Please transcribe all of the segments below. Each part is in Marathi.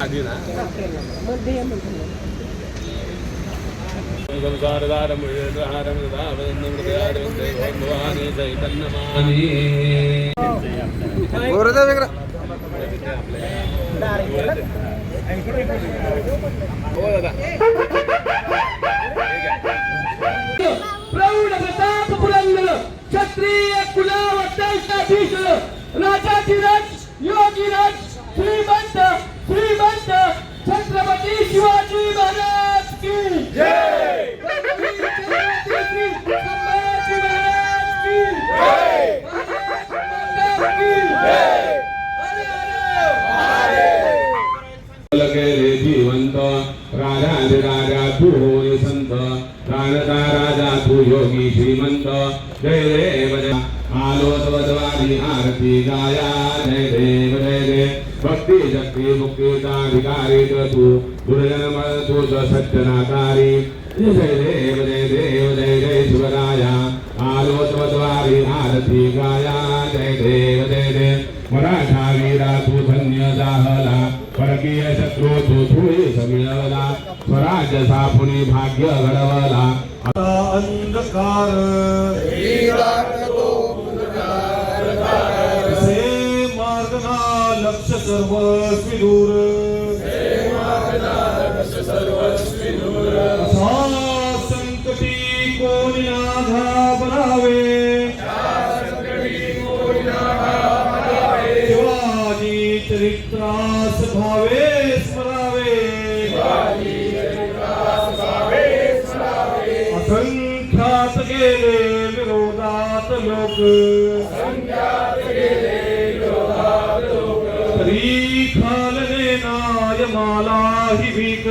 आधी ना प्रौढ प्रताप पुरंदर क्षत्रिय कुलावताधीश राजाधिराज योगीराज श्रीमंत श्रीमंत छत्रपती शिवाजी महाराज की जय। संभाजी महाराज की जय। लगे रे जीवंत राजा तू होय संत राणता राजा तू योगी श्रीमंत जय देव जय आलो तवद्वारी आरती गाया जय देव जय देव भक्ती शक्ती मुक्तीचा अधिकारी तू दुर्जन्म तुझ सत्यनाकारी जय देव जय देव जय जय शिवराया आलो तवद्वारी आरती गाया जय देव जय देव मराठा वीरा तू धन्य जाहला परकीय शत्रू तू धुळीस मिळवला स्वराज्य सापुनी भाग्य घडवला अंधकार से मार्गना लक्ष सर्वस्वी दूर असा संकटी कोणी ना घाबरावे शिवाजी चरित्रास भावे स्मरावे असंख्यात गेले विरोधात लोक तरी खालने नाय माला ही भीक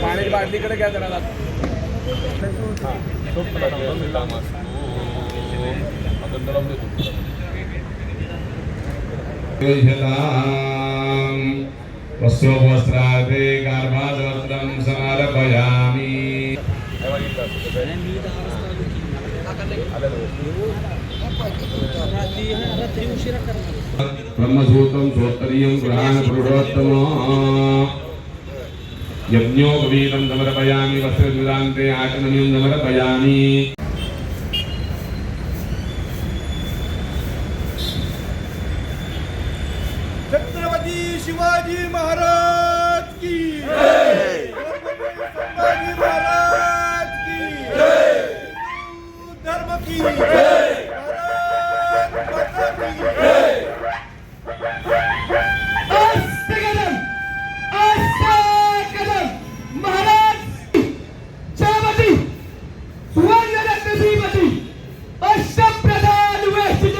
पाणी बाटलीकडे घ्या जरा वस्त्रादे गर्भादवस्त्रं समारभयामि ब्रह्मसूत्रं श्रोत्रियं पुराण पुरुषोत्तम यज्ञोपवीतं समर्पयामि वस्त्रविदान्ते आचमनीं समर्पयामि छत्रपती शिवाजी महाराज की जय। संभाजी महाराज की जय। धर्म की जय। भारत माता की जय। महाराज छत्रपती सुवर्णरत्न श्रीमती अष्टप्रधान वेष्टित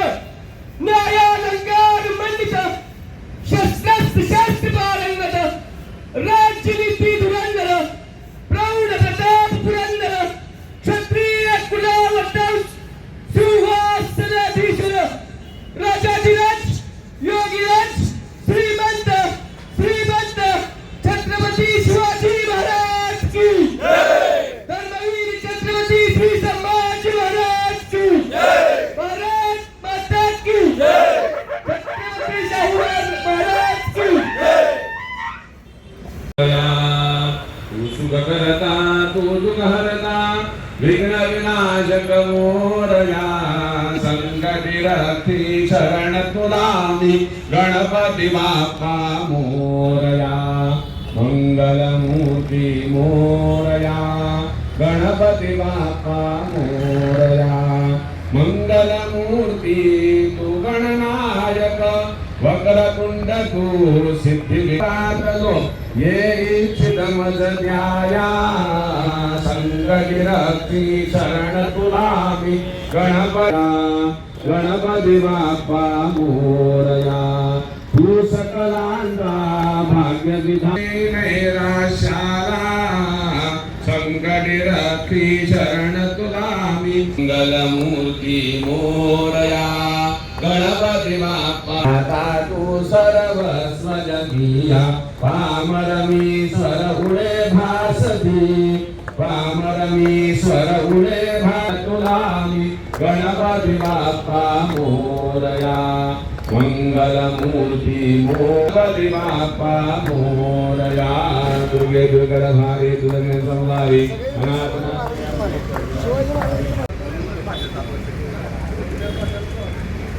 न्यायालंकार मंडित शस्त्रास्त्र शास्त्र पारंगत राज्यनीती धुरंधर प्रौढ प्रताप पुरंदर क्षत्रिय कुलावतांश सिंहासनाधीश राजाधिराज योगीराज श्रीमंत श्रीमंत छत्रपती शिवाजी महाराज की जय। धर्मवीर छत्रपती श्री संभाजी महाराज की जय। भारत माता की जय। छत्रपती शाहूराज महाराज की जय। तू सुख करता तू दुःख हरता विघ्न विनाशक मोरया संकटी रक्षी शरण तुला मी गणपती बाप्पा मोरया मंगलमूर्ती मोरया गणपती बाप्पा मोरया मंगलमूर्ती तू गणनायक वक्रतुंड तू सिद्धिविनायक ये इच्छितमज न्याया संकटी रक्षी शरण तुला मी गणपती बाप्पा मोरया तू सकलांचा भाग्य विधान नैराश्याला साक्षी शरण तुला मी मंगलमूर्ती मोरया गणपती बाप्पा आता तू सर्वस्व जगीया पामरमीश्वर उडे भासती पामरमीश्वर उडे तुला मी गणपती बाप्पा मोरया मंगलमूर्ती गणपती बाप्पा मोरया दुर्गे दुर्गद भावे दुर्गे संभावी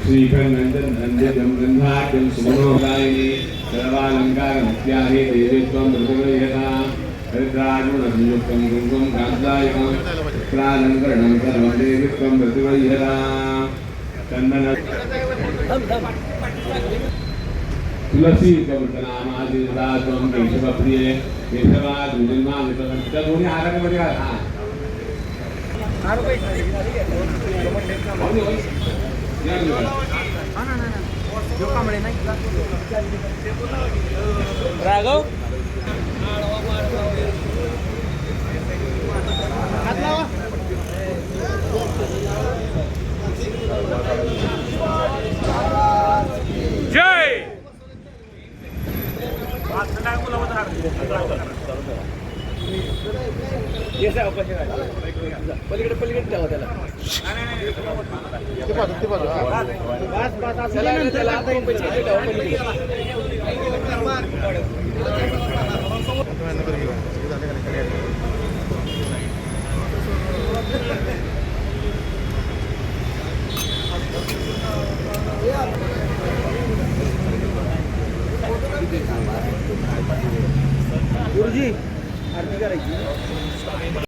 श्रीखंडन नंदन गंधाटम सुमनोदायिनी सर्वालंकार मुक्त्याहि देवीत्वं मृदुगयता हरिद्राजुनयुक्तं कुङ्कुमं कान्तायकं प्रालङ्करणं सर्वं देवीत्वं मृदुगयता चन्दन तुलसी कवटनामादिदात्वं केशवप्रिये केशवादुजन्मादितं दोन्ही आरामध्ये हा राघव जय पलीकडे पलीकडे ठेवा त्याला त्याला आता पैसे ठेवा गुरुजी आरती करायची